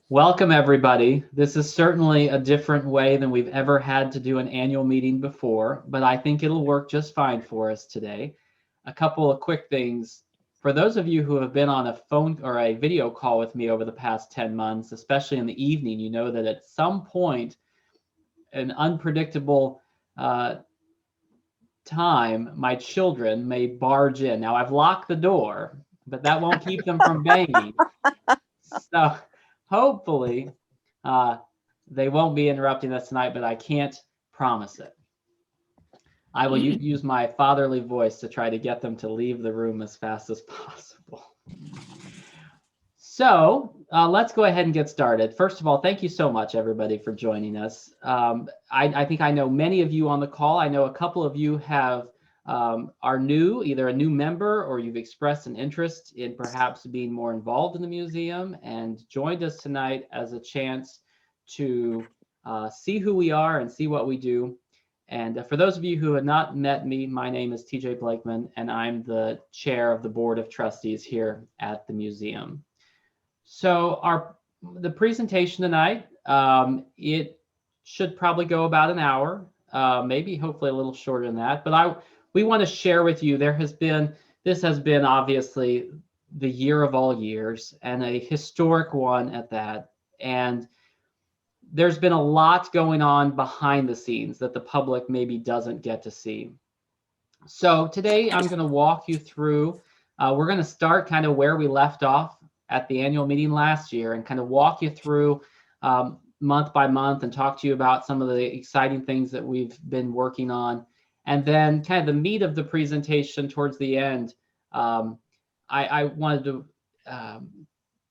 Welcome, everybody. This is certainly a different way than we've ever had to do an annual meeting before, but I think it'll work just fine for us today. A couple of quick things. For those of you who have been on a phone or a video call with me over the past 10 months, especially in the evening, you know that at some point, an unpredictable time, my children may barge in. Now, I've locked the door, but that won't keep them from banging. So hopefully, uh, they won't be interrupting us tonight, but I can't promise it. I will use my fatherly voice to try to get them to leave the room as fast as possible. So let's go ahead and get started. First of all, thank you so much, everybody, for joining us. I think I know many of you on the call. I know a couple of you are new, either a new member or you've expressed an interest in perhaps being more involved in the museum and joined us tonight as a chance to see who we are and see what we do. And for those of you who have not met me, my name is TJ Blakeman, and I'm the chair of the board of trustees here at the museum. So the presentation tonight, it should probably go about an hour, maybe hopefully a little shorter than that. But we want to share with you, this has been obviously the year of all years and a historic one at that. And there's been a lot going on behind the scenes that the public maybe doesn't get to see. So today I'm going to walk you through, we're going to start kind of where we left off at the annual meeting last year and kind of walk you through month by month and talk to you about some of the exciting things that we've been working on. And then kind of the meat of the presentation towards the end, I wanted to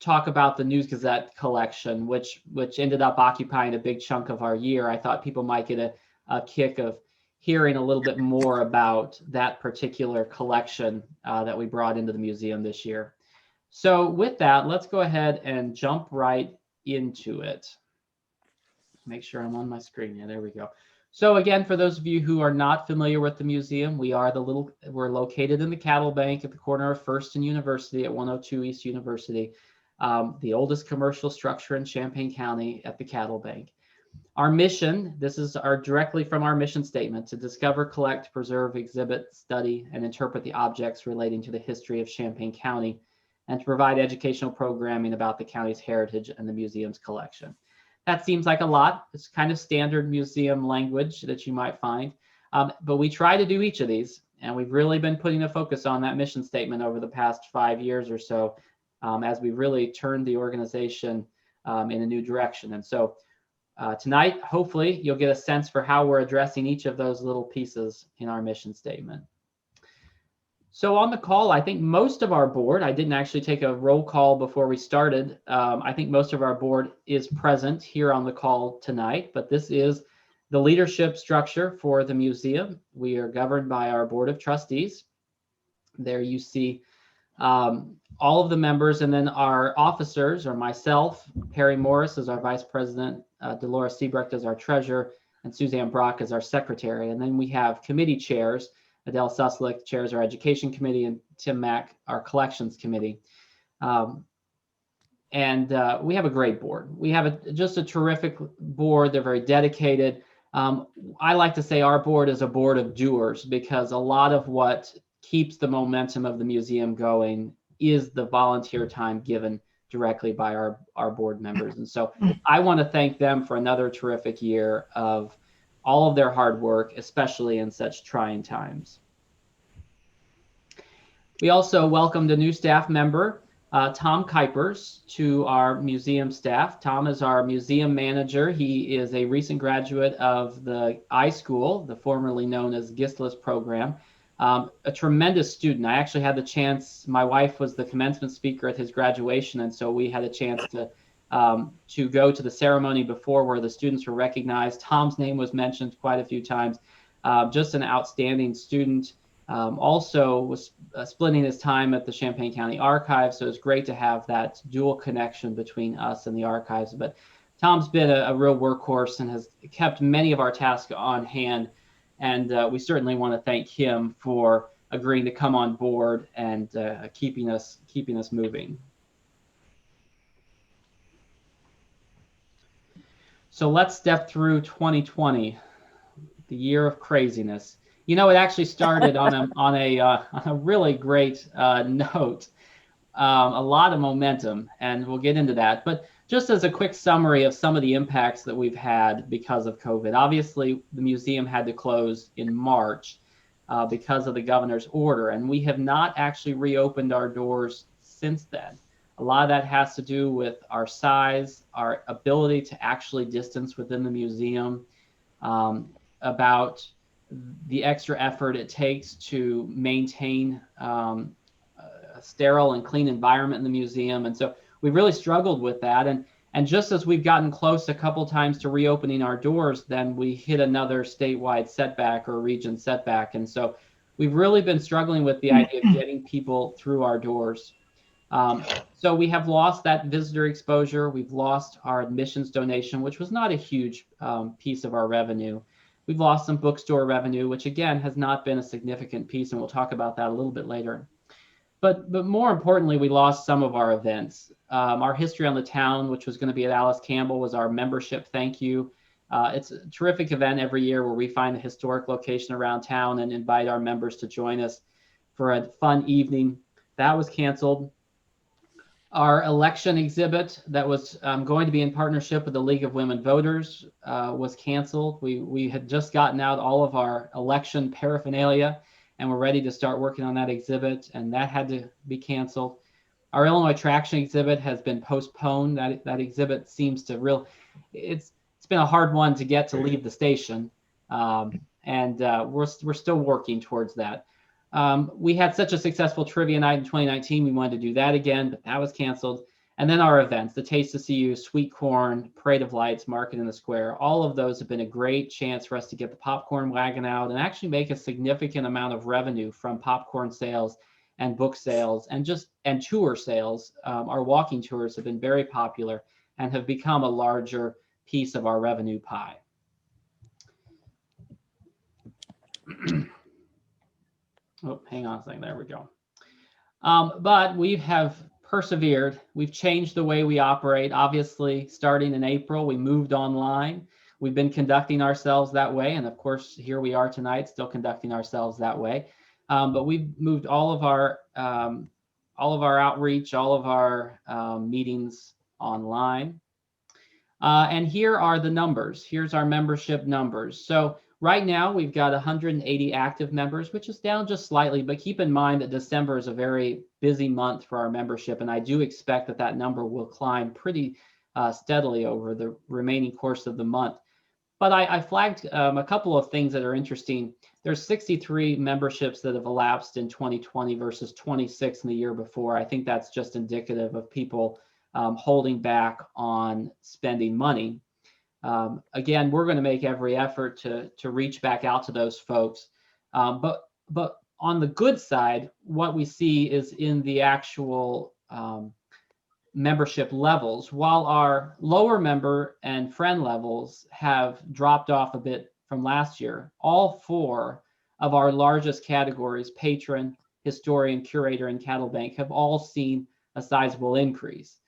talk about the News Gazette collection, which ended up occupying a big chunk of our year. I thought people might get a kick of hearing a little bit more about that particular collection that we brought into the museum this year. So with that, let's go ahead and jump right into it. Make sure I'm on my screen. Yeah, there we go. So again, for those of you who are not familiar with the museum, we're located in the Cattle Bank at the corner of First and University at 102 East University, the oldest commercial structure in Champaign County at the Cattle Bank. Our mission, this is directly from our mission statement, to discover, collect, preserve, exhibit, study, and interpret the objects relating to the history of Champaign County, and to provide educational programming about the county's heritage and the museum's collection. That seems like a lot. It's kind of standard museum language that you might find, but we try to do each of these, and we've really been putting a focus on that mission statement over the past 5 years or so, as we really turned the organization in a new direction. And so tonight, hopefully, you'll get a sense for how we're addressing each of those little pieces in our mission statement. So on the call, I think most of our board, I didn't actually take a roll call before we started. I think most of our board is present here on the call tonight, but this is the leadership structure for the museum. We are governed by our board of trustees. There you see all of the members, and then our officers are myself, Perry Morris is our vice president, Dolores Siebrecht is our treasurer, and Suzanne Brock is our secretary. And then we have committee chairs. Adele Suslick chairs our education committee, and Tim Mack our collections committee. And we have a great board. We have just a terrific board. They're very dedicated. I like to say our board is a board of doers, because a lot of what keeps the momentum of the museum going is the volunteer time given directly by our board members. And so I want to thank them for another terrific year of all of their hard work, especially in such trying times. We also welcomed a new staff member, Tom Kuipers, to our museum staff. Tom is our museum manager. He is a recent graduate of the iSchool, the formerly known as GISTLIS program. A tremendous student. I actually had the chance, my wife was the commencement speaker at his graduation, and so we had a chance to go to the ceremony before, where the students were recognized. Tom's name was mentioned quite a few times. Just an outstanding student. Also was splitting his time at the Champaign County Archives, so it's great to have that dual connection between us and the archives. But Tom's been a real workhorse and has kept many of our tasks on hand, and we certainly want to thank him for agreeing to come on board and keeping us moving. So let's step through 2020, the year of craziness. You know, it actually started on a really great note, a lot of momentum, and we'll get into that. But just as a quick summary of some of the impacts that we've had because of COVID, obviously the museum had to close in March because of the governor's order, and we have not actually reopened our doors since then. A lot of that has to do with our size, our ability to actually distance within the museum, about the extra effort it takes to maintain a sterile and clean environment in the museum. And so we've really struggled with that. And just as we've gotten close a couple times to reopening our doors, then we hit another statewide setback or region setback. And so we've really been struggling with the idea of getting people through our doors. So we have lost that visitor exposure. We've lost our admissions donation, which was not a huge piece of our revenue. We've lost some bookstore revenue, which again has not been a significant piece, and we'll talk about that a little bit later. But more importantly, we lost some of our events. Our History on the Town, which was going to be at Alice Campbell, was our membership thank you. It's a terrific event every year where we find a historic location around town and invite our members to join us for a fun evening. That was canceled. Our election exhibit that was going to be in partnership with the League of Women Voters was canceled. We had just gotten out all of our election paraphernalia, and we're ready to start working on that exhibit, and that had to be canceled. Our Illinois Traction exhibit has been postponed. That exhibit seems to it's been a hard one to get to leave the station, and we're still working towards that. We had such a successful trivia night in 2019. We wanted to do that again, but that was canceled. And then our events, the Taste to See You, Sweet Corn, Parade of Lights, Market in the Square, all of those have been a great chance for us to get the popcorn wagon out and actually make a significant amount of revenue from popcorn sales and book sales and tour sales. Our walking tours have been very popular and have become a larger piece of our revenue pie. Oh, hang on a second. There we go. But we have persevered. We've changed the way we operate. Obviously, starting in April, we moved online. We've been conducting ourselves that way. And of course, here we are tonight, still conducting ourselves that way. But we've moved all of our outreach, all of our meetings online. And here are the numbers. Here's our membership numbers. So right now, we've got 180 active members, which is down just slightly, but keep in mind that December is a very busy month for our membership, and I do expect that number will climb pretty steadily over the remaining course of the month. But I flagged a couple of things that are interesting. There's 63 memberships that have elapsed in 2020 versus 26 in the year before. I think that's just indicative of people holding back on spending money. Again, we're going to make every effort to reach back out to those folks. But on the good side, what we see is in the actual membership levels, while our lower member and friend levels have dropped off a bit from last year, all four of our largest categories, patron, historian, curator, and cattle bank, have all seen a sizable increase.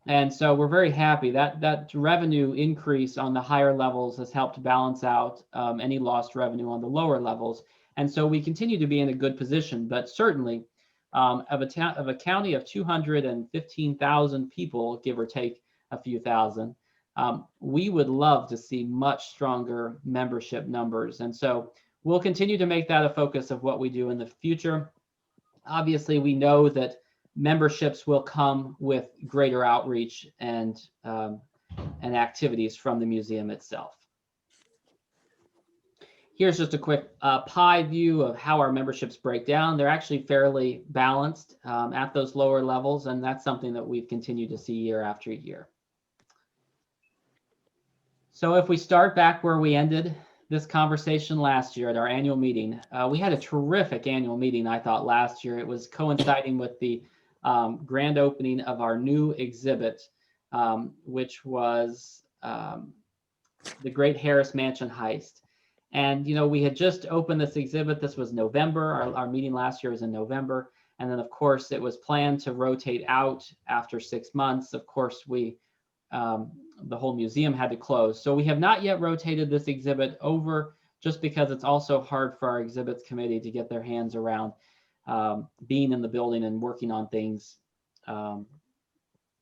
And so we're very happy that revenue increase on the higher levels has helped balance out any lost revenue on the lower levels. And so we continue to be in a good position, but certainly of a county of 215,000 people, give or take a few thousand, we would love to see much stronger membership numbers. And so we'll continue to make that a focus of what we do in the future. Obviously, we know that memberships will come with greater outreach and activities from the museum itself. Here's just a quick pie view of how our memberships break down. They're actually fairly balanced at those lower levels, and that's something that we've continued to see year after year. So if we start back where we ended this conversation last year at our annual meeting, we had a terrific annual meeting, I thought, last year. It was coinciding with the grand opening of our new exhibit, which was the Great Harris Mansion Heist. And, you know, we had just opened this exhibit. This was November. Our meeting last year was in November. And then, of course, it was planned to rotate out after 6 months. Of course, we the whole museum had to close. So we have not yet rotated this exhibit over, just because it's also hard for our exhibits committee to get their hands around being in the building and working on things.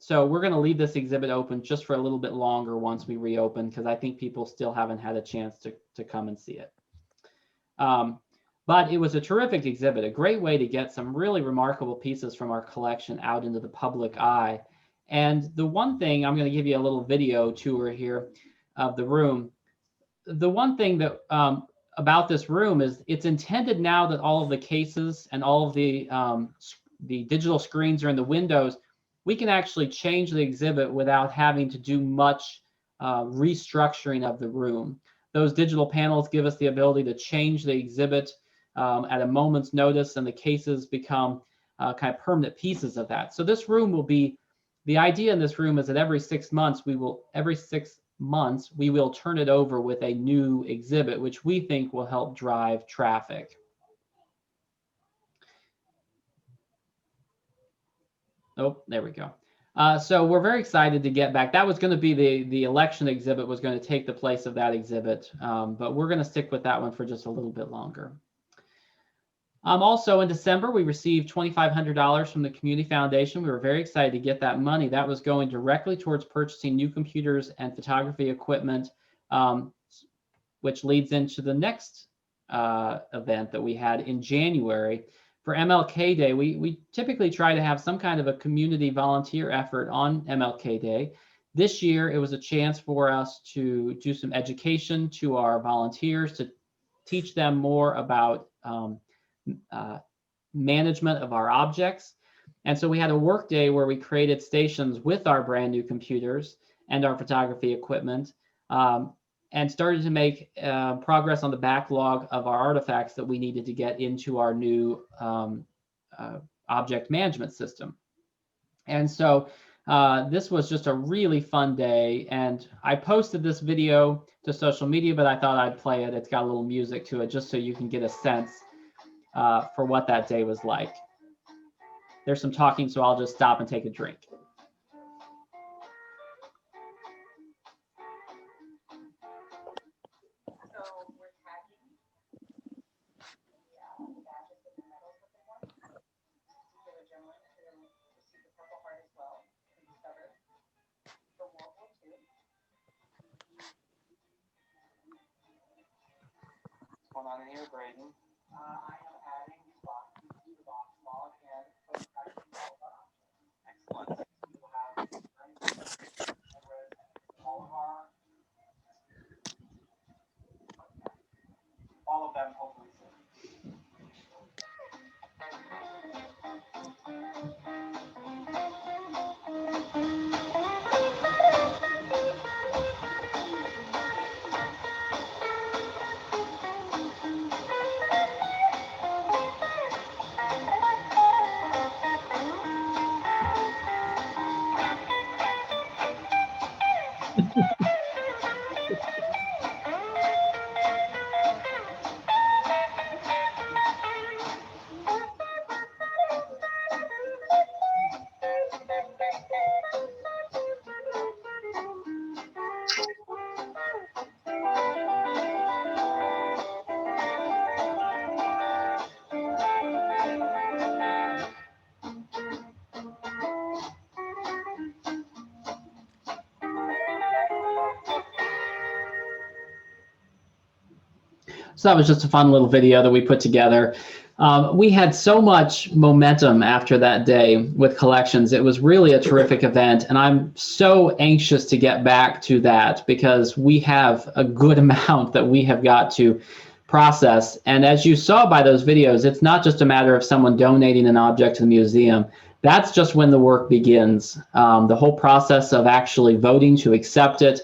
So we're going to leave this exhibit open just for a little bit longer once we reopen, because I think people still haven't had a chance to come and see it. But it was a terrific exhibit, a great way to get some really remarkable pieces from our collection out into the public eye. And the one thing, I'm going to give you a little video tour here of the room. The one thing that about this room is it's intended now that all of the cases and all of the digital screens are in the windows. We can actually change the exhibit without having to do much restructuring of the room. Those digital panels give us the ability to change the exhibit at a moment's notice, and the cases become kind of permanent pieces of that. So this room will be, the idea in this room is that every 6 months we will turn it over with a new exhibit, which we think will help drive traffic. Oh, there we go. So we're very excited to get back. That was going to be the election exhibit was going to take the place of that exhibit, but we're going to stick with that one for just a little bit longer. Also in December, we received $2,500 from the Community Foundation. We were very excited to get that money. That was going directly towards purchasing new computers and photography equipment, which leads into the next event that we had in January. For MLK Day, we typically try to have some kind of a community volunteer effort on MLK Day. This year, it was a chance for us to do some education to our volunteers, to teach them more about management of our objects. And so we had a work day where we created stations with our brand new computers and our photography equipment, and started to make progress on the backlog of our artifacts that we needed to get into our new object management system. And so this was just a really fun day. And I posted this video to social media, but I thought I'd play it. It's got a little music to it just so you can get a sense for what that day was like. There's some talking, so I'll just stop and take a drink. What's going on in here, Braden? I am adding these boxes to the box log and excellent. We'll have all of them hopefully soon. So that was just a fun little video that we put together. We had so much momentum after that day with collections. It was really a terrific event, and I'm so anxious to get back to that because we have a good amount that we have got to process. And as you saw by those videos, it's not just a matter of someone donating an object to the museum. That's just when the work begins. The whole process of actually voting to accept it,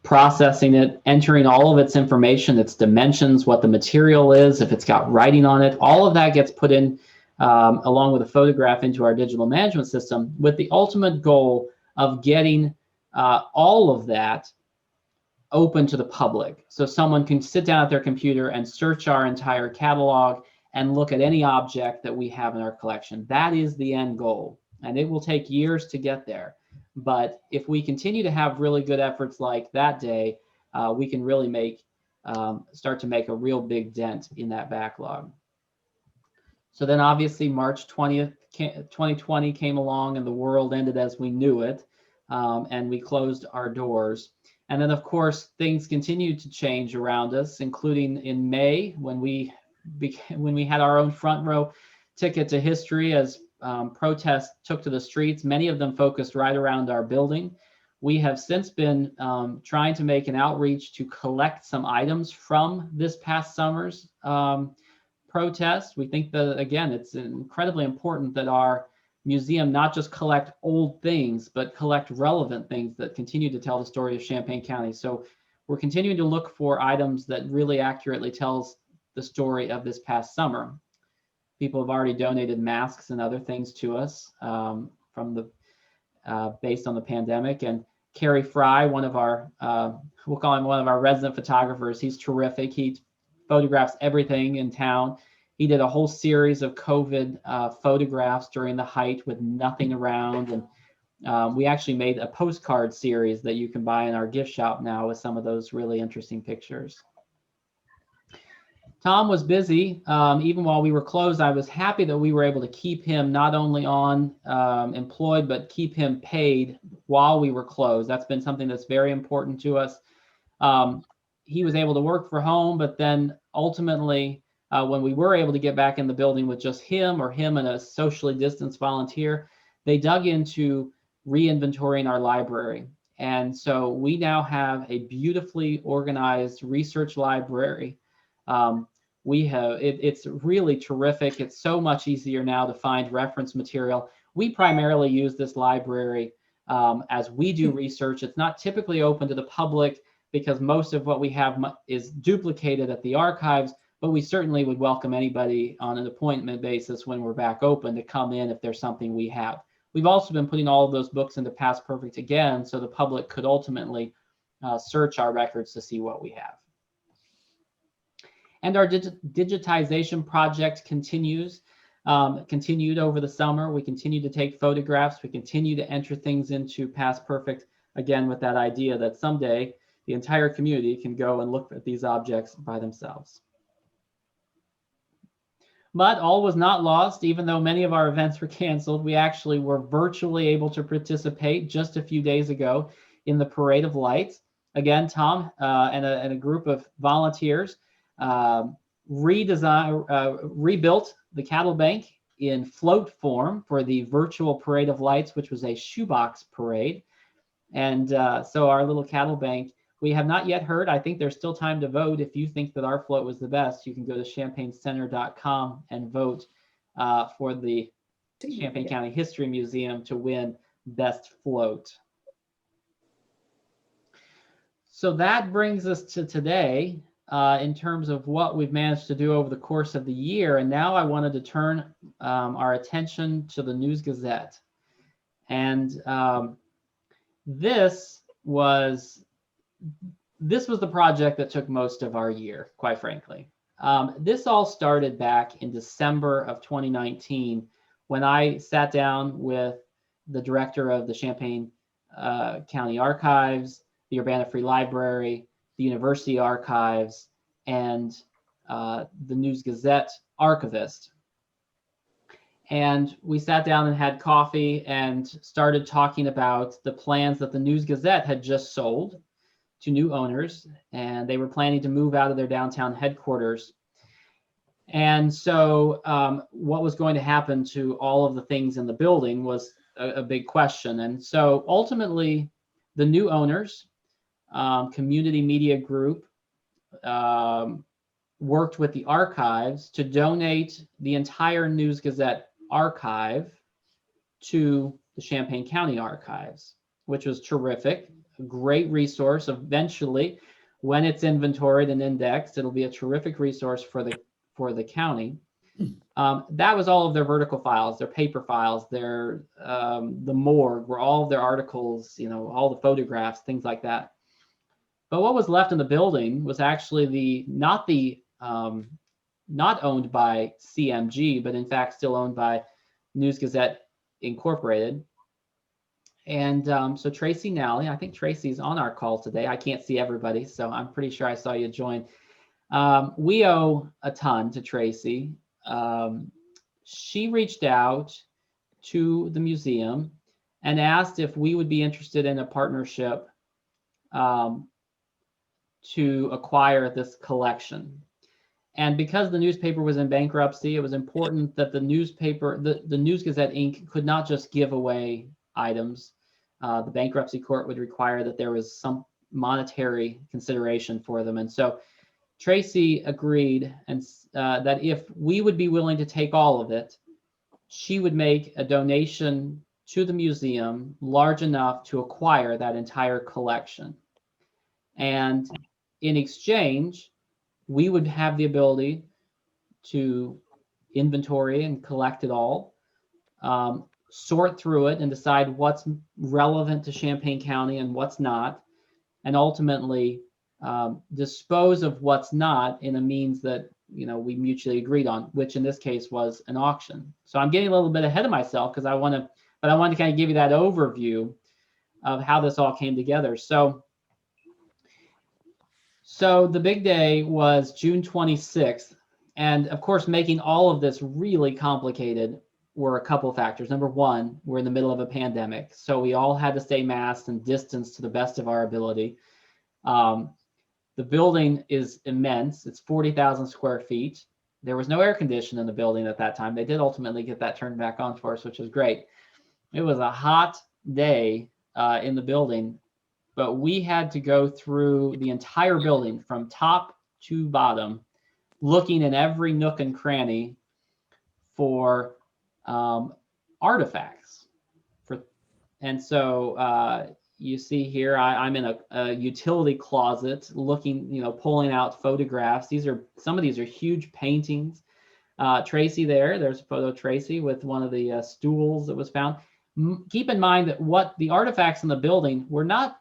processing it, entering all of its information, its dimensions, what the material is, if it's got writing on it, all of that gets put in along with a photograph into our digital management system with the ultimate goal of getting all of that open to the public. So someone can sit down at their computer and search our entire catalog and look at any object that we have in our collection. That is the end goal, and it will take years to get there. But if we continue to have really good efforts like that day, we can really start to make a real big dent in that backlog. So then obviously March 20th, 2020 came along and the world ended as we knew it, and we closed our doors. And then of course things continued to change around us, including in May when we had our own front row ticket to history as protests took to the streets, many of them focused right around our building. We have since been trying to make an outreach to collect some items from this past summer's protest. We think that, again, it's incredibly important that our museum not just collect old things, but collect relevant things that continue to tell the story of Champaign County. So we're continuing to look for items that really accurately tells the story of this past summer. People have already donated masks and other things to us based on the pandemic. And Kerry Fry, one of our, we'll call him one of our resident photographers. He's terrific. He photographs everything in town. He did a whole series of COVID photographs during the height with nothing around. And we actually made a postcard series that you can buy in our gift shop now with some of those really interesting pictures. Tom was busy. Even while we were closed, I was happy that we were able to keep him not only on employed, but keep him paid while we were closed. That's been something that's very important to us. He was able to work from home, but then ultimately, when we were able to get back in the building with just him and a socially distanced volunteer, they dug into re-inventorying our library. And so we now have a beautifully organized research library. It's really terrific. It's so much easier now to find reference material. We primarily use this library as we do research. It's not typically open to the public because most of what we have is duplicated at the archives, but we certainly would welcome anybody on an appointment basis when we're back open to come in if there's something we have. We've also been putting all of those books into Past Perfect again, so the public could ultimately search our records to see what we have. And our digitization project continued over the summer. We continue to take photographs. We continue to enter things into Past Perfect, again, with that idea that someday the entire community can go and look at these objects by themselves. But all was not lost. Even though many of our events were canceled, we actually were virtually able to participate just a few days ago in the Parade of Lights. Again, Tom and a group of volunteers rebuilt the cattle bank in float form for the virtual Parade of Lights, which was a shoebox parade. And so our little cattle bank, we have not yet heard. I think there's still time to vote. If you think that our float was the best, you can go to champaignCenter.com and vote for the Champaign County History Museum to win Best Float. So that brings us to today in terms of what we've managed to do over the course of the year. And now I wanted to turn our attention to the News Gazette. And this was the project that took most of our year, quite frankly. This all started back in December of 2019 when I sat down with the director of the Champaign County Archives, the Urbana Free Library, the University Archives, and the News Gazette archivist. And we sat down and had coffee and started talking about the plans that the News Gazette had just sold to new owners, and they were planning to move out of their downtown headquarters. And so what was going to happen to all of the things in the building was a big question. And so ultimately, the new owners, Community Media Group, worked with the archives to donate the entire News Gazette archive to the Champaign County Archives, which was terrific. A great resource. Eventually, when it's inventoried and indexed, it'll be a terrific resource for the county. That was all of their vertical files, their paper files, their the morgue, where all of their articles, all the photographs, things like that. But what was left in the building was actually not owned by CMG, but in fact still owned by News Gazette Incorporated. And so Tracy Nally, I think Tracy's on our call today. I can't see everybody, so I'm pretty sure I saw you join. We owe a ton to Tracy. She reached out to the museum and asked if we would be interested in a partnership to acquire this collection. And because the newspaper was in bankruptcy, it was important that the newspaper, the News Gazette Inc. could not just give away items. The bankruptcy court would require that there was some monetary consideration for them. And so Tracy agreed and that if we would be willing to take all of it, she would make a donation to the museum large enough to acquire that entire collection. And in exchange, we would have the ability to inventory and collect it all, sort through it and decide what's relevant to Champaign County and what's not, and ultimately dispose of what's not in a means that we mutually agreed on, which in this case was an auction. So I'm getting a little bit ahead of myself because I want to kind of give you that overview of how this all came together. So the big day was June 26th. And of course, making all of this really complicated were a couple factors. Number one, we're in the middle of a pandemic. So we all had to stay masked and distanced to the best of our ability. The building is immense. It's 40,000 square feet. There was no air conditioning in the building at that time. They did ultimately get that turned back on for us, which was great. It was a hot day in the building, but we had to go through the entire building from top to bottom, looking in every nook and cranny for artifacts. And so you see here, I'm in a utility closet looking, pulling out photographs. Some of these are huge paintings. Tracy there's a photo of Tracy with one of the stools that was found. Keep in mind that what the artifacts in the building were not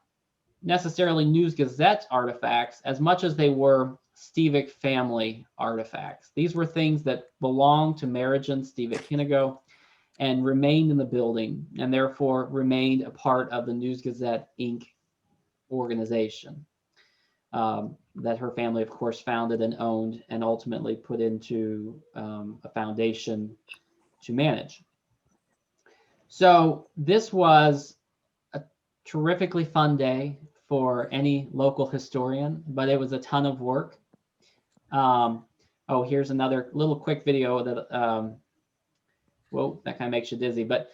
necessarily News Gazette artifacts as much as they were Stevic family artifacts. These were things that belonged to Marijan Stevic Kinnigo and remained in the building, and therefore remained a part of the News Gazette Inc. organization that her family, of course, founded and owned and ultimately put into a foundation to manage. So this was a terrifically fun day for any local historian, but it was a ton of work. Here's another little quick video that whoa, that kind of makes you dizzy, but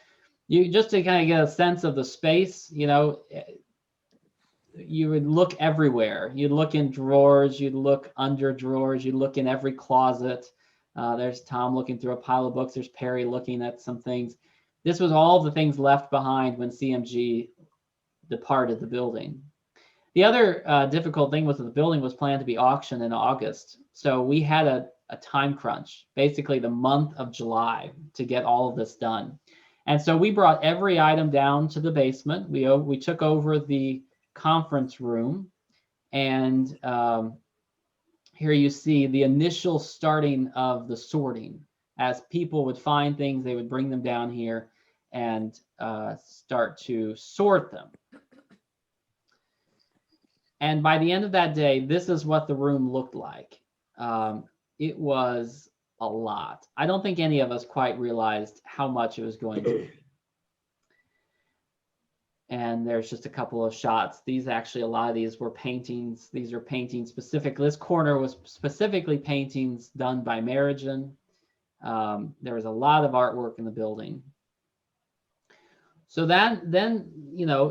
you just to kind of get a sense of the space, you would look everywhere. You'd look in drawers, you'd look under drawers, you'd look in every closet. There's Tom looking through a pile of books. There's Perry looking at some things. This was all the things left behind when CMG departed the building. The other difficult thing was that the building was planned to be auctioned in August. So we had a time crunch, basically the month of July, to get all of this done. And so we brought every item down to the basement. We took over the conference room, and here you see the initial starting of the sorting. As people would find things, they would bring them down here and start to sort them. And by the end of that day, this is what the room looked like. It was a lot. I don't think any of us quite realized how much it was going to be. And there's just a couple of shots. These actually, a lot of these were paintings. These are paintings specific. This corner was specifically paintings done by Marijan. There was a lot of artwork in the building. So then,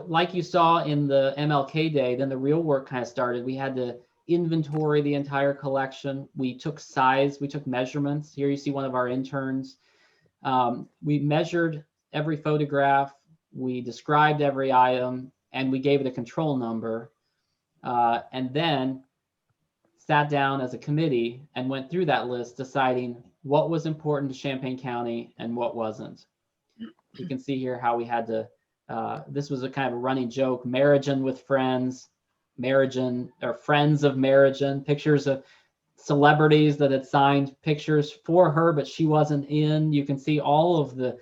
like you saw in the MLK Day, then the real work kind of started. We had to inventory the entire collection. We took size, we took measurements. Here you see one of our interns. We measured every photograph, we described every item, and we gave it a control number, and then sat down as a committee and went through that list, deciding what was important to Champaign County and what wasn't. You can see here how we had to, this was a kind of a running joke, Marijan with friends, Marijan, or friends of Marijan, pictures of celebrities that had signed pictures for her, but she wasn't in. You can see all of the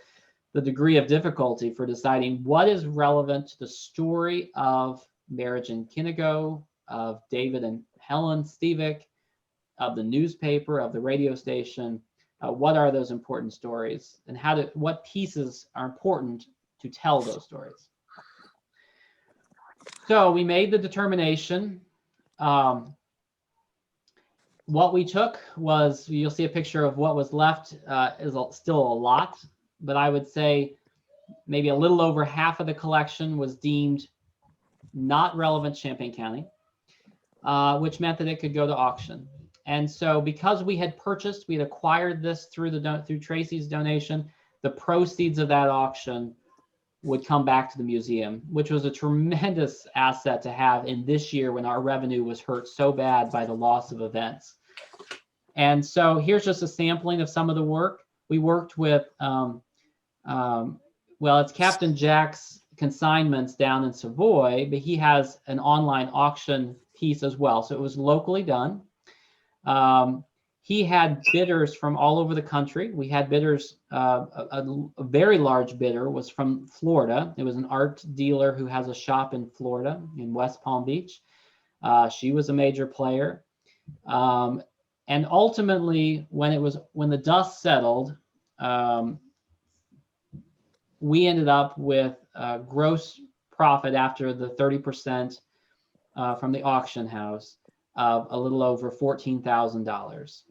the degree of difficulty for deciding what is relevant to the story of marriage in Kinnigo, of David and Helen Stevick, of the newspaper, of the radio station. What are those important stories, and what pieces are important to tell those stories? So we made the determination. What we took was, you'll see a picture of what was left, is still a lot, but I would say maybe a little over half of the collection was deemed not relevant to Champaign County, which meant that it could go to auction. And so because we had acquired this through Tracy's donation, the proceeds of that auction would come back to the museum, which was a tremendous asset to have in this year when our revenue was hurt so bad by the loss of events. And so here's just a sampling of some of the work. We worked with, it's Captain Jack's Consignments down in Savoy, but he has an online auction piece as well. So it was locally done. He had bidders from all over the country. We had bidders, a very large bidder was from Florida. It was an art dealer who has a shop in Florida, in West Palm Beach. She was a major player. And ultimately, when the dust settled, we ended up with a gross profit after the 30% from the auction house of a little over $14,000,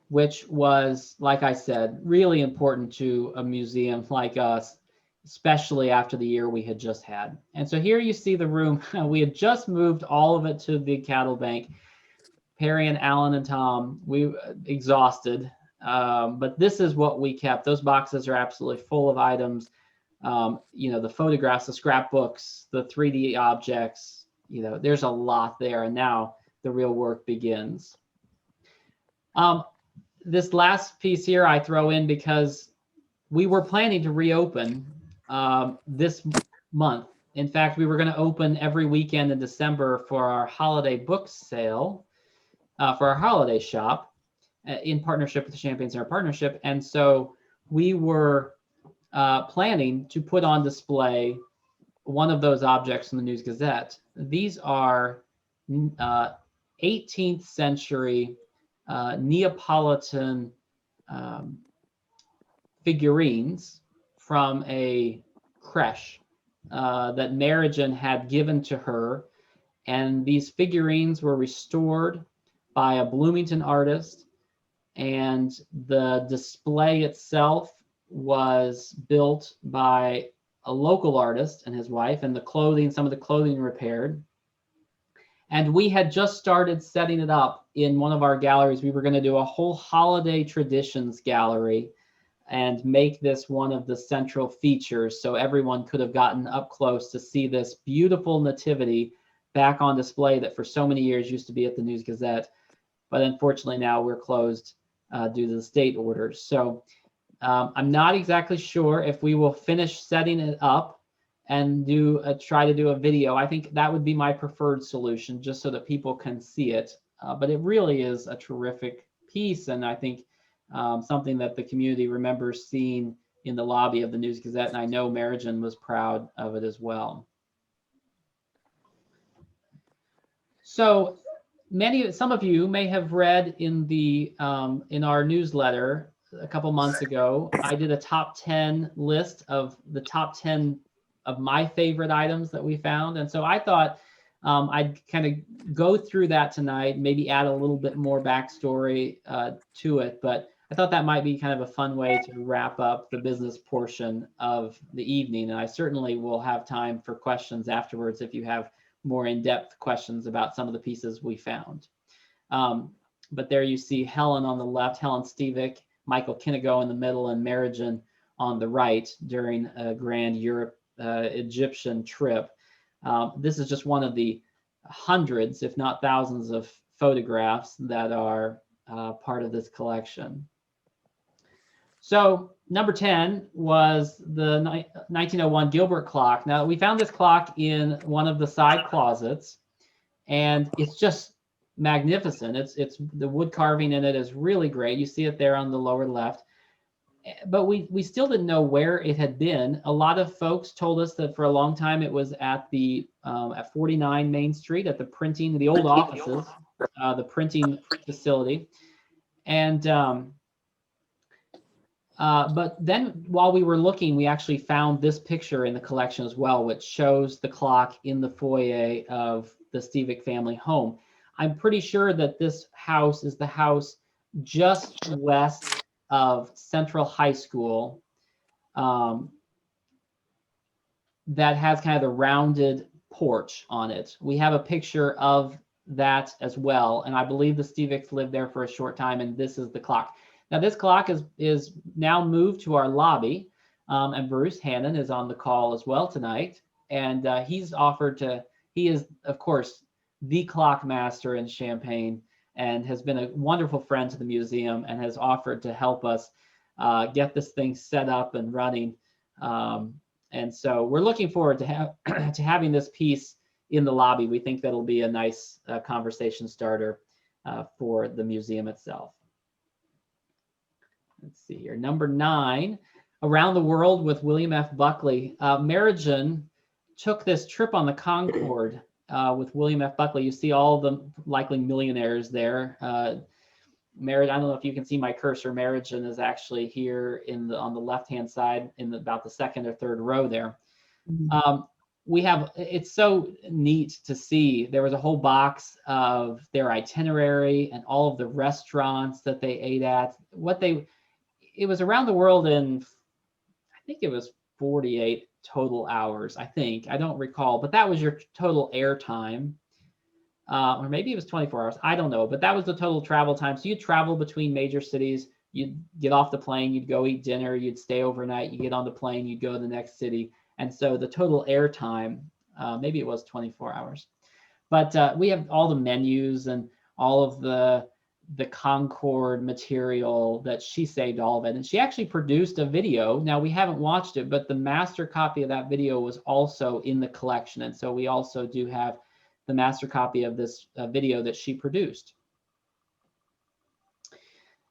which was, like I said, really important to a museum like us, especially after the year we had just had. And so here you see the room. We had just moved all of it to the cattle bank. Perry and Alan and Tom, we exhausted, but this is what we kept. Those boxes are absolutely full of items. The photographs, the scrapbooks, the 3D objects, there's a lot there. And now the real work begins. This last piece here I throw in because we were planning to reopen this month. In fact, we were going to open every weekend in December for our holiday book sale, for our holiday shop, in partnership with the Champaign Center Partnership. And so we were planning to put on display one of those objects in the News Gazette. These are 18th century Neapolitan figurines from a creche that Marijan had given to her. And these figurines were restored by a Bloomington artist. And the display itself was built by a local artist and his wife, and some of the clothing repaired. And we had just started setting it up in one of our galleries. We were going to do a whole holiday traditions gallery and make this one of the central features, so everyone could have gotten up close to see this beautiful nativity back on display that for so many years used to be at the News Gazette. But unfortunately now we're closed due to the state orders. So I'm not exactly sure if we will finish setting it up and try to do a video. I think that would be my preferred solution, just so that people can see it. But it really is a terrific piece, and I think something that the community remembers seeing in the lobby of the News Gazette, and I know Marijan was proud of it as well. So some of you may have read in our newsletter a couple months ago, I did a top 10 list of the top 10 of my favorite items that we found. And so I thought I'd kind of go through that tonight, maybe add a little bit more backstory to it. But I thought that might be kind of a fun way to wrap up the business portion of the evening. And I certainly will have time for questions afterwards if you have more in-depth questions about some of the pieces we found. But there you see Helen on the left, Helen Stevick, Michael Kinnigo in the middle, and Marijan on the right during a grand Egyptian trip. This is just one of the hundreds, if not thousands, of photographs that are part of this collection. So number 10 was the 1901 Gilbert Clock. Now, we found this clock in one of the side closets, and it's just magnificent. It's the wood carving in it is really great. You see it there on the lower left. but we still didn't know where it had been. A lot of folks told us that for a long time it was at the at 49 Main Street at the old offices, the printing facility. And but then while we were looking, we actually found this picture in the collection as well, which shows the clock in the foyer of the Stevick family home. I'm pretty sure that this house is the house just west of Central High School, um, that has kind of the rounded porch on it. We have a picture of that as well. And I believe the Stevicks lived there for a short time, and this is the clock. Now, this clock is now moved to our lobby, and Bruce Hannon is on the call as well tonight. And he's offered to, he is, of course, the clock master in Champaign, and has been a wonderful friend to the museum, and has offered to help us get this thing set up and running. And so we're looking forward to, to having this piece in the lobby. We think that'll be a nice conversation starter for the museum itself. Let's see here. Number 9, Around the World with William F. Buckley. Marijan took this trip on the Concorde with William F. Buckley. You see all the likely millionaires there. I don't know if you can see my cursor. Marijan is actually here on the left-hand side in about the second or third row there. It's so neat to see. There was a whole box of their itinerary and all of the restaurants that they ate at. It was around the world in, I think it was 48 total hours, I think. I don't recall, but that was your total air time. Or maybe it was 24 hours. I don't know, but that was the total travel time. So you'd travel between major cities. You'd get off the plane, you'd go eat dinner, you'd stay overnight, you get on the plane, you'd go to the next city. And so the total air time, maybe it was 24 hours. But we have all the menus and all of the Concorde material that she saved all of it. And she actually produced a video. Now, we haven't watched it, but the master copy of that video was also in the collection. And so we also do have the master copy of this video that she produced.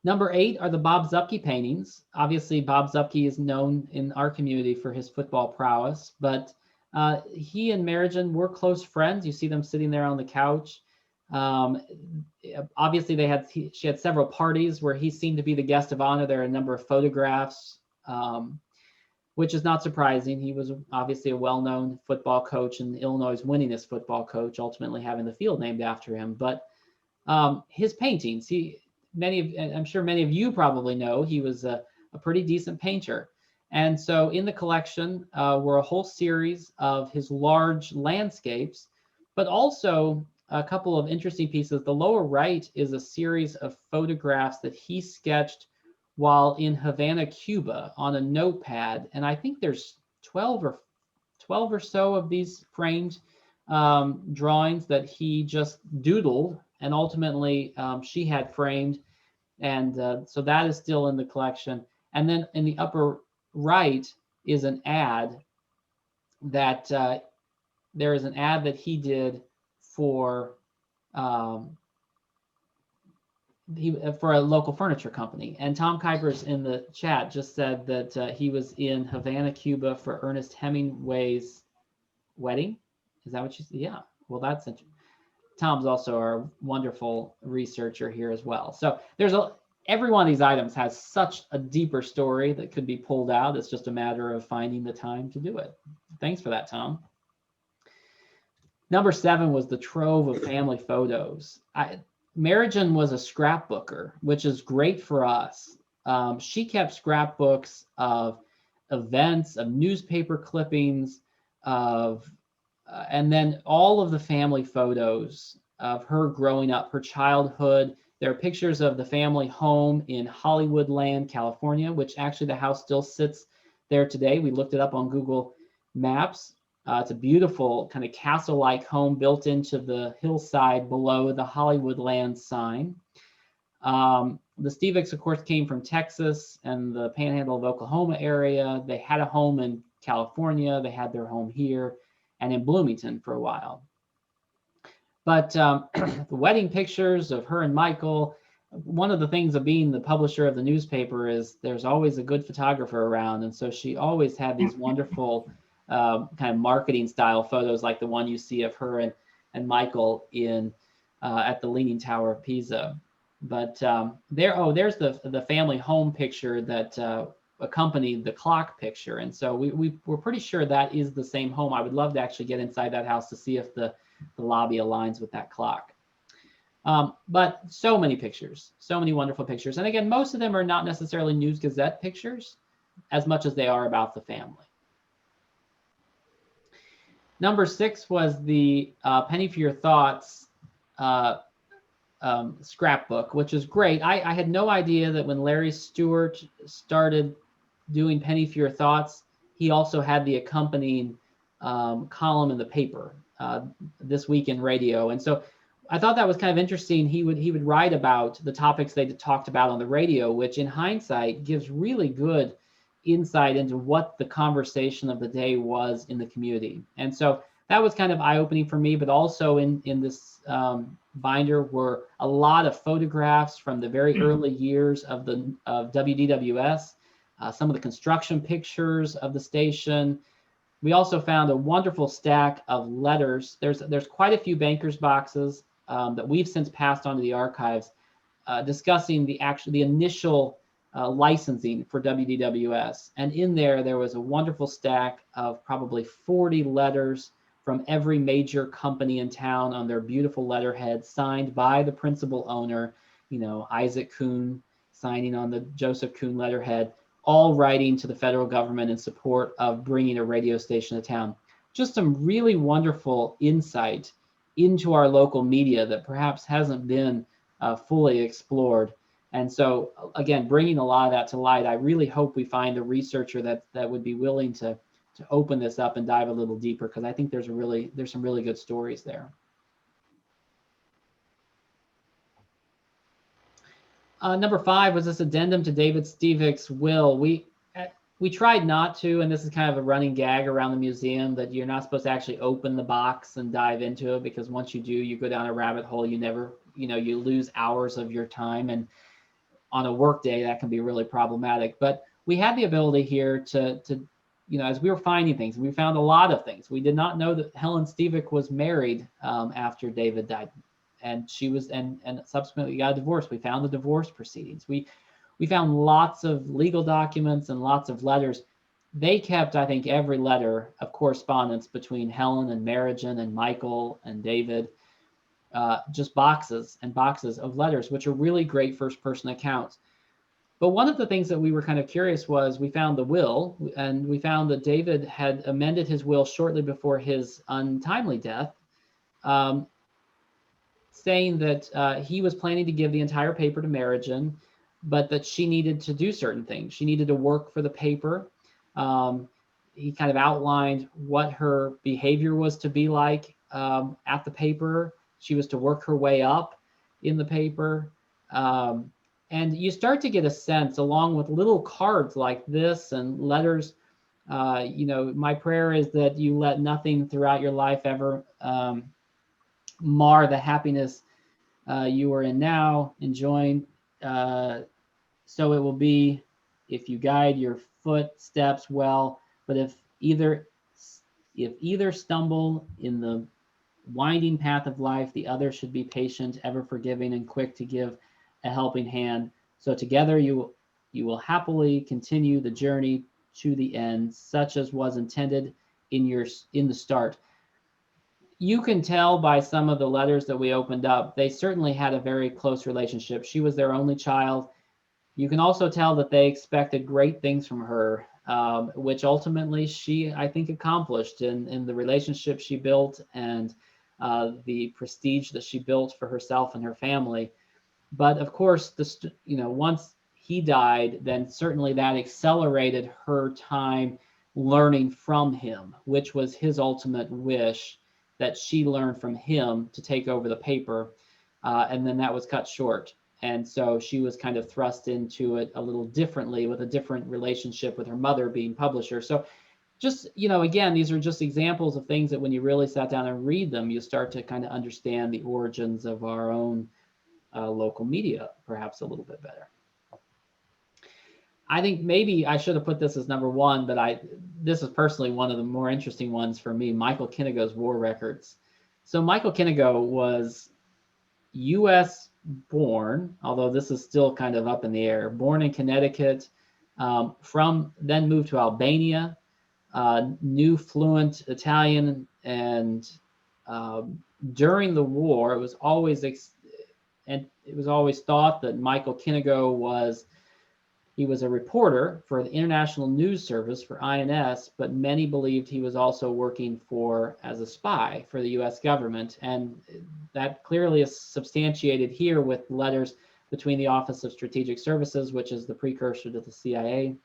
Number 8 are the Bob Zucker paintings. Obviously, Bob Zucker is known in our community for his football prowess, but he and Marijan were close friends. You see them sitting there on the couch. Obviously, she had several parties where he seemed to be the guest of honor. There are a number of photographs, which is not surprising. He was obviously a well-known football coach, and Illinois' winningest football coach, ultimately having the field named after him. But his paintings, I'm sure many of you probably know, he was a pretty decent painter. And so in the collection were a whole series of his large landscapes, but also a couple of interesting pieces. The lower right is a series of photographs that he sketched while in Havana, Cuba, on a notepad. And I think there's 12 or so of these framed drawings that he just doodled, and ultimately she had framed. And so that is still in the collection. And then in the upper right is an ad that there is an ad that he did for a local furniture company. And Tom Kuipers in the chat just said that he was in Havana, Cuba for Ernest Hemingway's wedding. Is that what you said? Yeah. Well, that's interesting. Tom's also our wonderful researcher here as well. So every one of these items has such a deeper story that could be pulled out. It's just a matter of finding the time to do it. Thanks for that, Tom. Number 7 was the trove of family photos. Marijan was a scrapbooker, which is great for us. She kept scrapbooks of events, of newspaper clippings, and then all of the family photos of her growing up, her childhood. There are pictures of the family home in Hollywoodland, California, which actually the house still sits there today. We looked it up on Google Maps. It's a beautiful kind of castle-like home built into the hillside below the Hollywoodland sign. The Stevicks, of course, came from Texas and the Panhandle of Oklahoma area. They had a home in California. They had their home here and in Bloomington for a while. But the wedding pictures of her and Michael, one of the things of being the publisher of the newspaper is there's always a good photographer around, and so she always had these wonderful kind of marketing style photos, like the one you see of her and Michael in at the Leaning Tower of Pisa. But there's the family home picture that accompanied the clock picture, and so we're pretty sure that is the same home. I would love to actually get inside that house to see if the lobby aligns with that clock. But so many pictures, so many wonderful pictures. And again, most of them are not necessarily News Gazette pictures as much as they are about the family. Number 6 was the Penny for Your Thoughts scrapbook, which is great. I had no idea that when Larry Stewart started doing Penny for Your Thoughts, he also had the accompanying column in the paper, This Week in Radio. And so I thought that was kind of interesting. He would write about the topics they talked about on the radio, which in hindsight gives really good insight into what the conversation of the day was in the community. And so that was kind of eye-opening for me, but also in this binder were a lot of photographs from the very early years of WDWS, some of the construction pictures of the station. We also found a wonderful stack of letters. There's quite a few bankers boxes that we've since passed on to the archives, discussing the initial licensing for WDWS. And in there was a wonderful stack of probably 40 letters from every major company in town on their beautiful letterhead, signed by the principal owner, Isaac Kuhn signing on the Joseph Kuhn letterhead, all writing to the federal government in support of bringing a radio station to town. Just some really wonderful insight into our local media that perhaps hasn't been fully explored. And so, again, bringing a lot of that to light, I really hope we find a researcher that would be willing to open this up and dive a little deeper, because I think there's some really good stories there. Number 5 was this addendum to David Stevick's will. We tried not to, and this is kind of a running gag around the museum, that you're not supposed to actually open the box and dive into it, because once you do, you go down a rabbit hole. You never, you lose hours of your time, and on a work day, that can be really problematic. But we had the ability here to as we were finding things, we found a lot of things. We did not know that Helen Stevick was married after David died, and she was and subsequently got a divorce. We found the divorce proceedings. We found lots of legal documents and lots of letters. They kept, I think, every letter of correspondence between Helen and Marijan and Michael and David, just boxes and boxes of letters, which are really great first-person accounts. But one of the things that we were kind of curious was we found the will, and we found that David had amended his will shortly before his untimely death, saying that he was planning to give the entire paper to Marijan, but that she needed to do certain things. She needed to work for the paper. He kind of outlined what her behavior was to be like at the paper. She was to work her way up in the paper. And you start to get a sense, along with little cards like this and letters, my prayer is that you let nothing throughout your life ever mar the happiness you are in now, enjoying. So it will be, if you guide your footsteps well, but if either stumble in the winding path of life, the other should be patient, ever forgiving, and quick to give a helping hand. So together you will happily continue the journey to the end, such as was intended in the start. You can tell by some of the letters that we opened up, they certainly had a very close relationship. She was their only child. You can also tell that they expected great things from her, which ultimately she, I think, accomplished in the relationship she built and the prestige that she built for herself and her family. But of course, once he died, then certainly that accelerated her time learning from him, which was his ultimate wish, that she learned from him to take over the paper. And then that was cut short. And so she was kind of thrust into it a little differently, with a different relationship with her mother being publisher. So just, again, these are just examples of things that when you really sat down and read them, you start to kind of understand the origins of our own local media perhaps a little bit better. I think maybe I should have put this as number one, but this is personally one of the more interesting ones for me, Michael Kinnigo's war records. So Michael Kinnigo was U.S. born, although this is still kind of up in the air, born in Connecticut, then moved to Albania, knew fluent Italian, and during the war, it was always thought that Michael Kinnigo was a reporter for the International News Service for INS, but many believed he was also working as a spy for the U.S. government. And that clearly is substantiated here with letters between the Office of Strategic Services, which is the precursor to the CIA.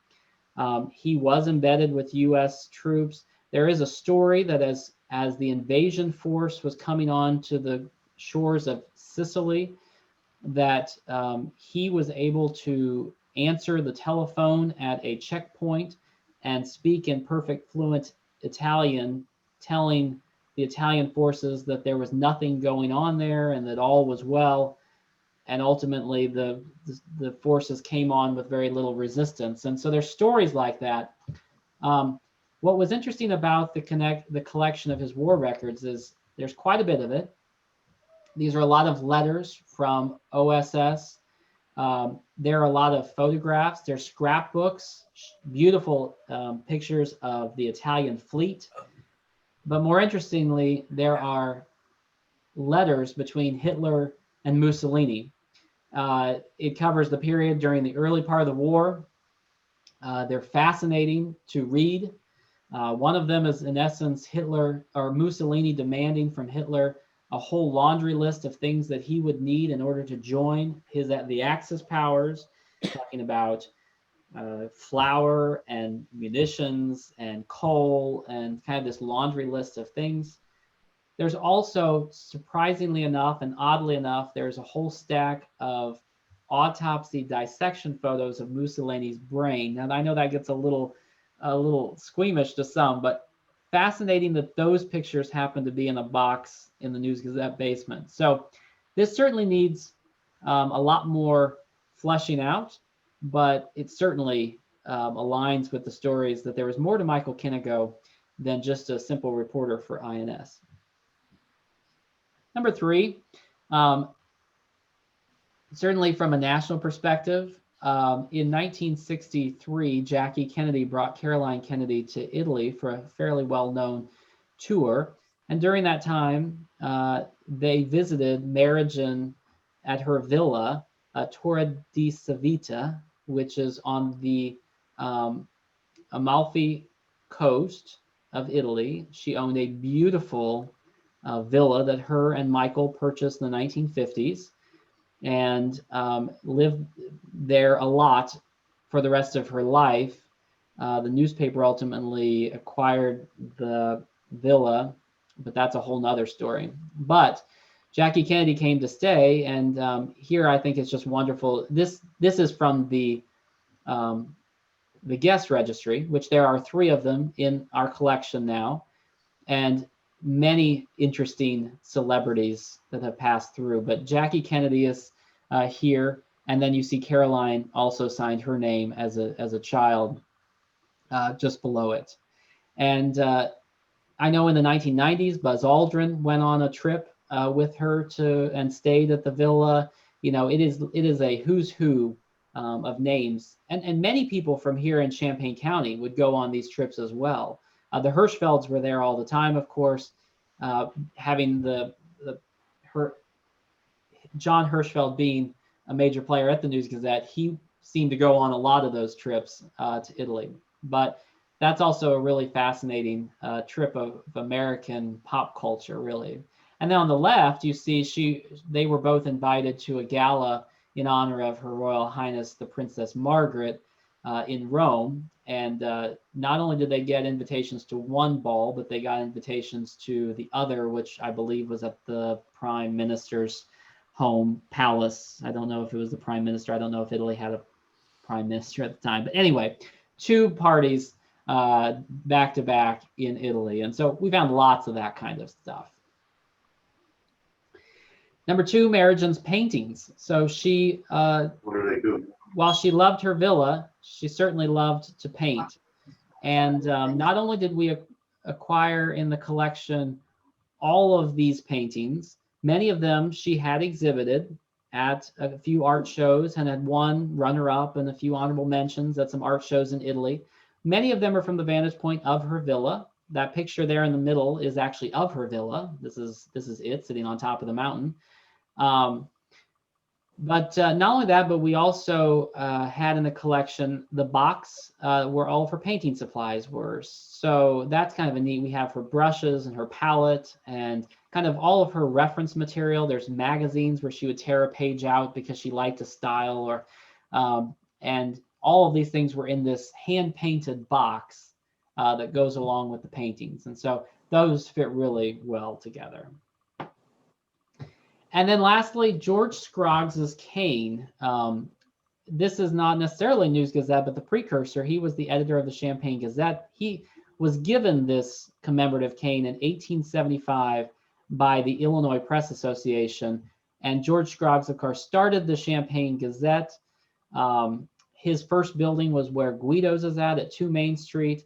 He was embedded with U.S. troops. There is a story that as the invasion force was coming on to the shores of Sicily, that he was able to answer the telephone at a checkpoint and speak in perfect fluent Italian, telling the Italian forces that there was nothing going on there and that all was well. And ultimately, the forces came on with very little resistance. And so there's stories like that. What was interesting about the collection of his war records is there's quite a bit of it. These are a lot of letters from OSS. There are a lot of photographs. There's scrapbooks, beautiful pictures of the Italian fleet. But more interestingly, there are letters between Hitler and Mussolini. It covers the period during the early part of the war. They're fascinating to read. One of them is, in essence, Hitler or Mussolini demanding from Hitler a whole laundry list of things that he would need in order to join the Axis powers, talking about flour and munitions and coal and kind of this laundry list of things. There's also, surprisingly enough and oddly enough, there's a whole stack of autopsy dissection photos of Mussolini's brain. Now, I know that gets a little squeamish to some, but fascinating that those pictures happen to be in a box in the News Gazette basement. So this certainly needs a lot more fleshing out, but it certainly aligns with the stories that there was more to Michael Kinnigo than just a simple reporter for INS. Number three, certainly from a national perspective, in 1963, Jackie Kennedy brought Caroline Kennedy to Italy for a fairly well-known tour. And during that time, they visited Merigen at her villa, Torre di Civita, which is on the Amalfi coast of Italy. She owned a beautiful villa that her and Michael purchased in the 1950s. And lived there a lot for the rest of her life. The newspaper ultimately acquired the villa, but that's a whole nother story. But Jackie Kennedy came to stay, and here I think it's just wonderful. This is from the guest registry, which there are 3 of them in our collection now, and many interesting celebrities that have passed through. But Jackie Kennedy is here, and then you see Caroline also signed her name as a child just below it. And I know in the 1990s, Buzz Aldrin went on a trip with her and stayed at the villa. You know, it is a who's who of names, and many people from here in Champaign County would go on these trips as well. The Hirschfelds were there all the time, of course, having John Hirschfeld being a major player at the News Gazette. He seemed to go on a lot of those trips to Italy. But that's also a really fascinating trip of American pop culture, really. And then on the left, you see they were both invited to a gala in honor of Her Royal Highness the Princess Margaret in Rome. And not only did they get invitations to one ball, but they got invitations to the other, which I believe was at the Prime Minister's home palace. I don't know if it was the Prime Minister. I don't know if Italy had a Prime Minister at the time. But anyway, 2 parties back to back in Italy. And so we found lots of that kind of stuff. Number 2, Marijan's paintings. So she, What do they do? while she loved her villa, she certainly loved to paint. And not only did we acquire in the collection all of these paintings, many of them she had exhibited at a few art shows and had won runner-up and a few honorable mentions at some art shows in Italy. Many of them are from the vantage point of her villa. That picture there in the middle is actually of her villa. This is it sitting on top of the mountain. But not only that, but we also had in the collection the box where all of her painting supplies were. So that's kind of a neat. We have her brushes and her palette and kind of all of her reference material. There's magazines where she would tear a page out because she liked to style, or and all of these things were in this hand-painted box that goes along with the paintings. And so those fit really well together. And then lastly, George Scruggs' cane. This is not necessarily News Gazette, but the precursor. He was the editor of the Champaign Gazette. He was given this commemorative cane in 1875 by the Illinois Press Association. And George Scruggs, of course, started the Champaign Gazette. His first building was where Guido's is at 2 Main Street.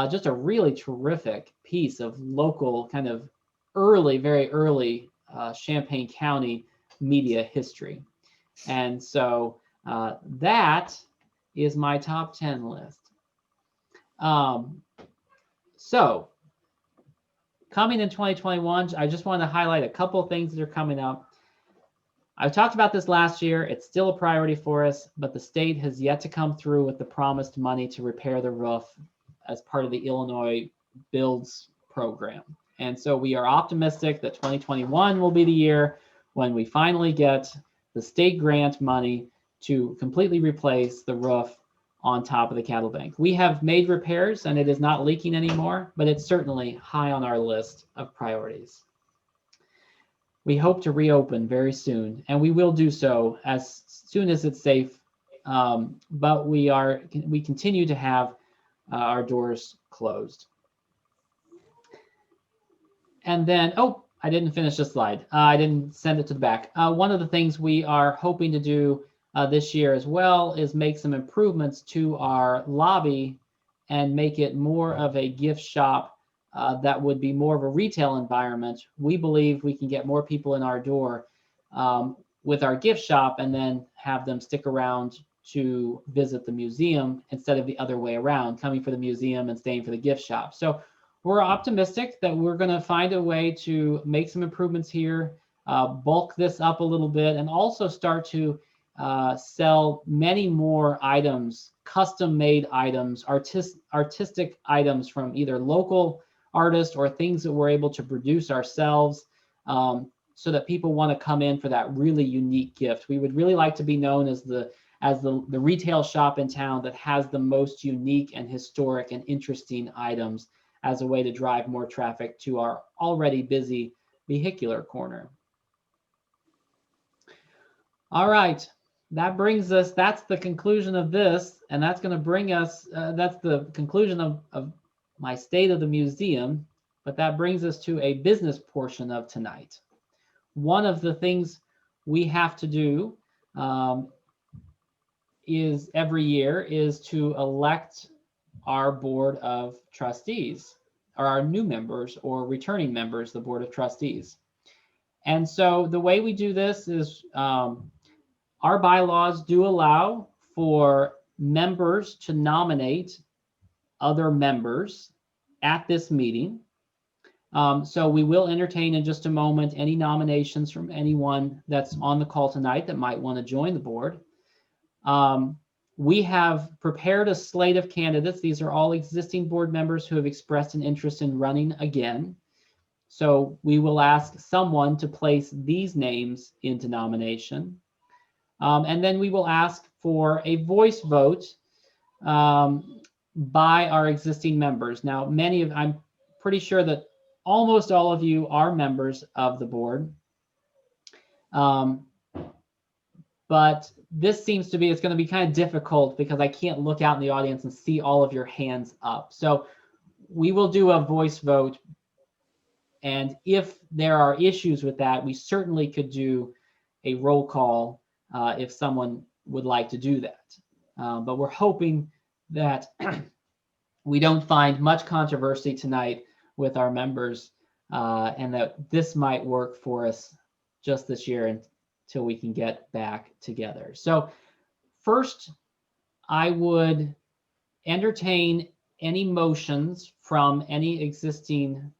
Just a really terrific piece of local kind of very early Champaign County media history. And so that is my top 10 list. So coming in 2021, I just want to highlight a couple of things that are coming up. I talked about this last year. It's still a priority for us, but the state has yet to come through with the promised money to repair the roof as part of the Illinois Builds program. And so we are optimistic that 2021 will be the year when we finally get the state grant money to completely replace the roof on top of the cattle bank. We have made repairs and it is not leaking anymore, but it's certainly high on our list of priorities. We hope to reopen very soon, and we will do so as soon as it's safe. But we continue to have our doors closed. And then, I didn't finish this slide. I didn't send it to the back. One of the things we are hoping to do this year as well is make some improvements to our lobby and make it more of a gift shop that would be more of a retail environment. We believe we can get more people in our door with our gift shop and then have them stick around to visit the museum instead of the other way around, coming for the museum and staying for the gift shop. So we're optimistic that we're going to find a way to make some improvements here, bulk this up a little bit, and also start to sell many more items, custom-made items, artistic items from either local artists or things that we're able to produce ourselves, so that people want to come in for that really unique gift. We would really like to be known as the retail shop in town that has the most unique and historic and interesting items, as a way to drive more traffic to our already busy vehicular corner. All right, that brings us, that's the conclusion of this, and that's going to bring us, that's the conclusion of my state of the museum, but that brings us to a business portion of tonight. One of the things we have to do is every year is to elect our board of trustees, or our new members or returning members, the board of trustees. And so the way we do this is our bylaws do allow for members to nominate other members at this meeting. So we will entertain in just a moment any nominations from anyone that's on the call tonight that might want to join the board. We have prepared a slate of candidates. These are all existing board members who have expressed an interest in running again. So we will ask someone to place these names into nomination. And then we will ask for a voice vote by our existing members. Now, I'm pretty sure that almost all of you are members of the board. But this seems to be, it's going to be kind of difficult because I can't look out in the audience and see all of your hands up. So we will do a voice vote And if there are issues with that, we certainly could do a roll call if someone would like to do that. But we're hoping that we don't find much controversy tonight with our members, and that this might work for us just this year until we can get back together. So first, I would entertain any motions from any existing,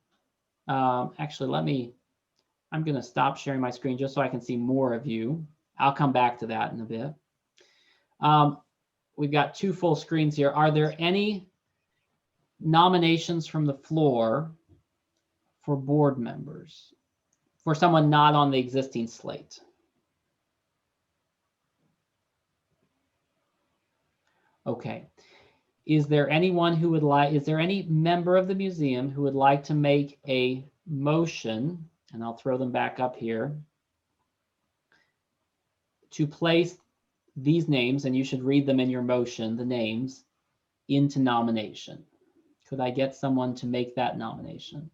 actually, I'm going to stop sharing my screen just so I can see more of you. I'll come back to that in a bit. We've got 2 full screens here. Are there any nominations from the floor for board members, for someone not on the existing slate? Okay. Is there anyone who would like, is there any member of the museum who would like to make a motion, and I'll throw them back up here, to place these names, and you should read them in your motion, the names, into nomination? Could I get someone to make that nomination?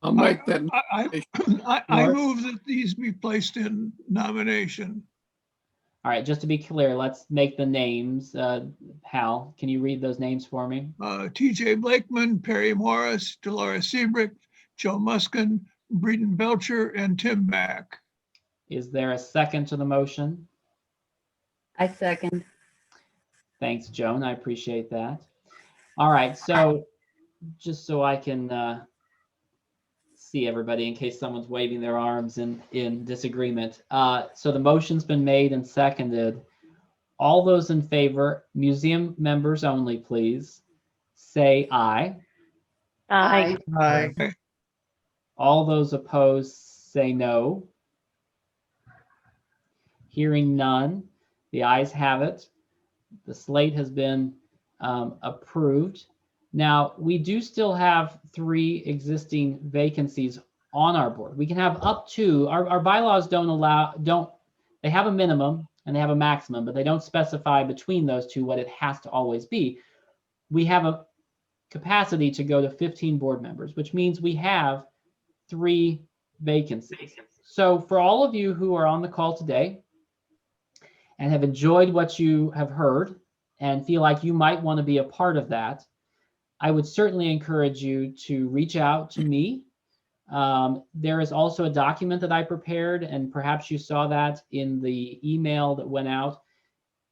I'll make that. I move that these be placed in nomination. All right, just to be clear, let's make the names. Hal, can you read those names for me? T.J. Blakeman, Perry Morris, Dolores Seabrick, Joe Muskin, Breeden Belcher, and Tim Mack. Is there a second to the motion? I second. Thanks, Joan. I appreciate that. All right, so just so I can see everybody in case someone's waving their arms in disagreement. So the motion's been made and seconded. All those in favor, museum members only, please, say aye. Aye. Aye. All those opposed, say no. Hearing none, the ayes have it. The slate has been approved. Now, we do still have 3 existing vacancies on our board. We can have up to, our bylaws they have a minimum and they have a maximum, but they don't specify between those 2 what it has to always be. We have a capacity to go to 15 board members, which means we have 3 vacancies. So for all of you who are on the call today and have enjoyed what you have heard and feel like you might want to be a part of that, I would certainly encourage you to reach out to me. There is also a document that I prepared, and perhaps you saw that in the email that went out.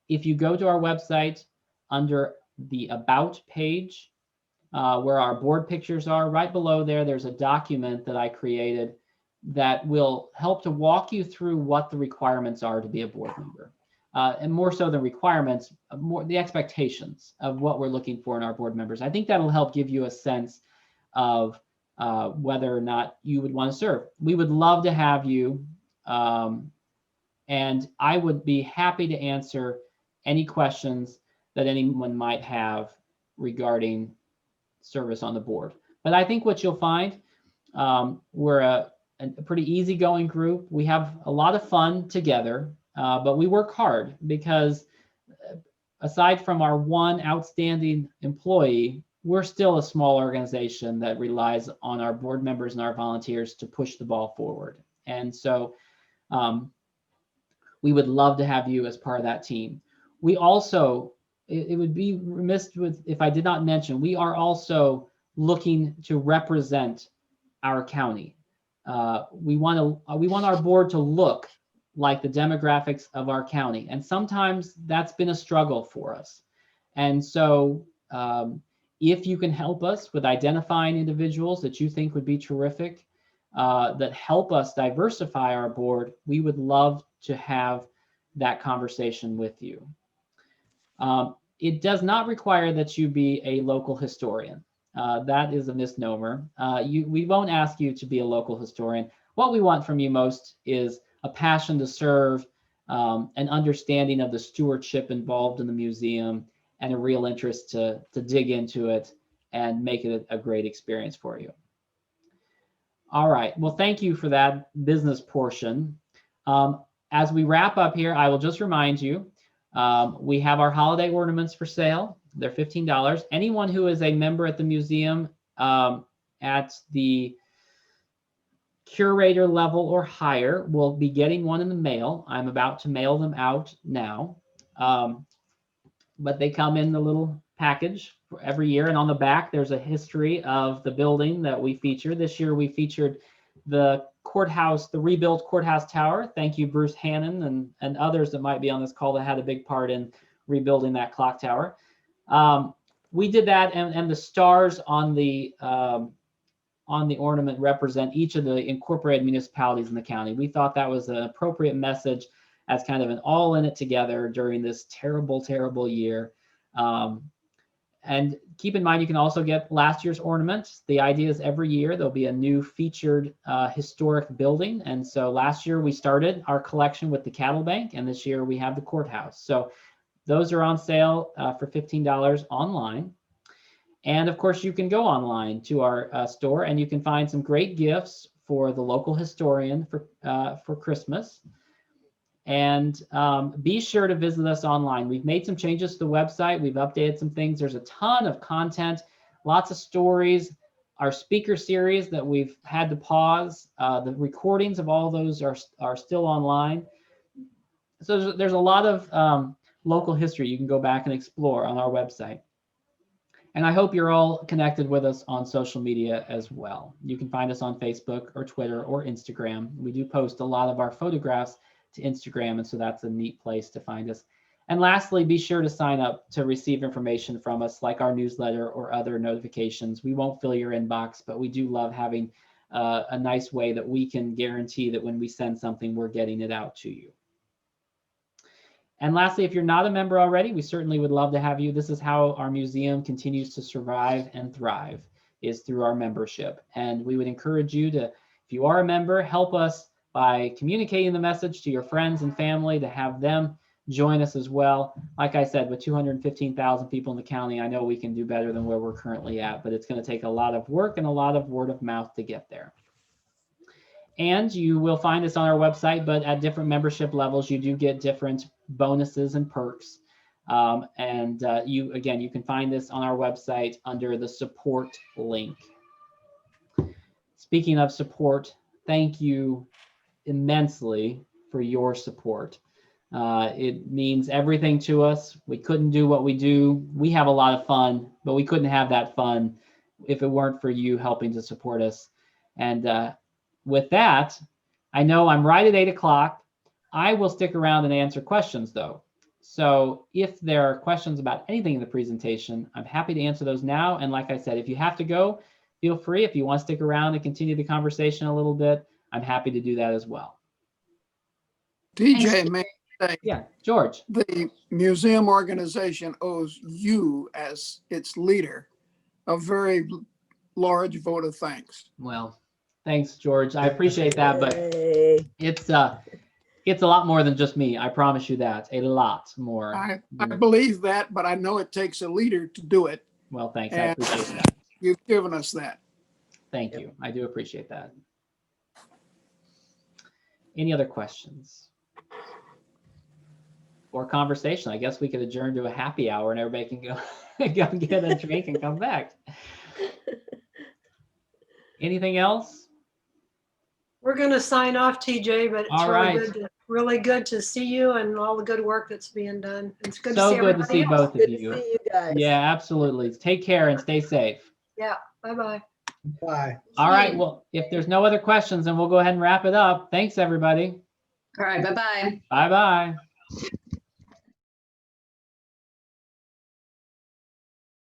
If you go to our website under the About page, where our board pictures are, right below there, there's a document that I created that will help to walk you through what the requirements are to be a board member. And more so than requirements, more the expectations of what we're looking for in our board members. I think that'll help give you a sense of whether or not you would want to serve. We would love to have you, and I would be happy to answer any questions that anyone might have regarding service on the board. But I think what you'll find, we're a pretty easygoing group. We have a lot of fun together. But we work hard because aside from our one outstanding employee, we're still a small organization that relies on our board members and our volunteers to push the ball forward. And so we would love to have you as part of that team. We also, it would be remiss if I did not mention, we are also looking to represent our county. We want our board to look like the demographics of our county. And sometimes that's been a struggle for us. And so if you can help us with identifying individuals that you think would be terrific, that help us diversify our board, we would love to have that conversation with you. It does not require that you be a local historian. That is a misnomer. We won't ask you to be a local historian. What we want from you most is a passion to serve, an understanding of the stewardship involved in the museum, and a real interest to dig into it and make it a great experience for you. All right, well, thank you for that business portion. As we wrap up here, I will just remind you, we have our holiday ornaments for sale. They're $15. Anyone who is a member at the museum at the curator level or higher will be getting one in the mail. I'm about to mail them out now. But they come in the little package for every year. And on the back, there's a history of the building that we feature. This year, we featured the courthouse, the rebuilt courthouse tower. Thank you, Bruce Hannon and others that might be on this call that had a big part in rebuilding that clock tower. We did that, and the stars on the ornament represent each of the incorporated municipalities in the county. We thought that was an appropriate message as kind of an all in it together during this terrible, terrible year. And keep in mind, you can also get last year's ornaments. The idea is every year there'll be a new featured historic building. And so last year we started our collection with the Cattle Bank, and this year we have the courthouse. So those are on sale for $15 online. And of course, you can go online to our store and you can find some great gifts for the local historian for Christmas. And be sure to visit us online. We've made some changes to the website. We've updated some things. There's a ton of content, lots of stories. Our speaker series that we've had to pause, the recordings of all those are still online. So there's a lot of local history you can go back and explore on our website. And I hope you're all connected with us on social media as well. You can find us on Facebook or Twitter or Instagram. We do post a lot of our photographs to Instagram, and so that's a neat place to find us. And lastly, be sure to sign up to receive information from us, like our newsletter or other notifications. We won't fill your inbox, but we do love having a nice way that we can guarantee that when we send something, we're getting it out to you. And lastly, if you're not a member already, we certainly would love to have you. This is how our museum continues to survive and thrive, is through our membership. And we would encourage you to, if you are a member, help us by communicating the message to your friends and family to have them join us as well. Like I said, with 215,000 people in the county, I know we can do better than where we're currently at, but it's going to take a lot of work and a lot of word of mouth to get there. And you will find this on our website, but at different membership levels, you do get different bonuses and perks. You can find this on our website under the support link. Speaking of support, thank you immensely for your support. It means everything to us. We couldn't do what we do. We have a lot of fun, but we couldn't have that fun if it weren't for you helping to support us. And with that, I know I'm right at 8 o'clock. I will stick around and answer questions though. So if there are questions about anything in the presentation, I'm happy to answer those now. And like I said, if you have to go, feel free. If you want to stick around and continue the conversation a little bit, I'm happy to do that as well. DJ, may I say, Yeah, George. the museum organization owes you, as its leader, a very large vote of thanks. Well, thanks, George. I appreciate that, but it's a lot more than just me. I promise you that. A lot more. I believe that, but I know it takes a leader to do it. Well, thanks. I And appreciate that. you've given us that. Thank you. I do appreciate that. Any other questions? Or conversation? I guess we could adjourn to a happy hour and everybody can go get a drink and come back. Anything else? We're going to sign off, TJ, but it's really good to see you and all the good work that's being done. It's good to see everybody else. So good to see both of Good you. to see you guys. Yeah, absolutely. Take care and stay safe. Yeah. Bye-bye. Bye. All right. Well, if there's no other questions, then we'll go ahead and wrap it up. Thanks, everybody. All right. Bye-bye. Bye-bye.